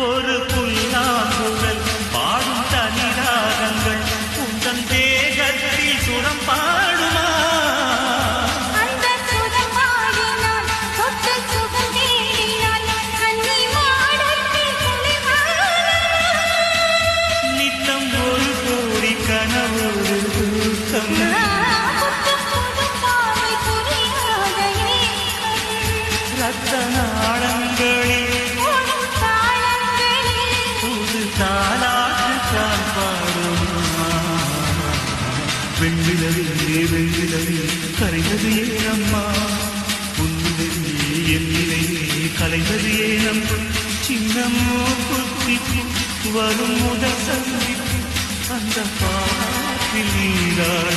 ஒரு புல்லாங்குழல் பாடும் தனிராகங்கள் உந்தன் தேகத்தில் சுரம் பாடுமா நித்தம் ஒரு கோடி கனவோடு தூக்கம் ரத்த நாளங்களில் தாலாட்டுத்தான் பாடுமா வெண்ணிலவே வெண்ணிலவே கரைந்தது ஏனம்மா உன்னிலையே என்னிலையே கலைந்தது ஏனம்மா சின்னமோ புத்திக்கு வரும் முதல் சந்திப்பு அந்த பாட்டில் நீராட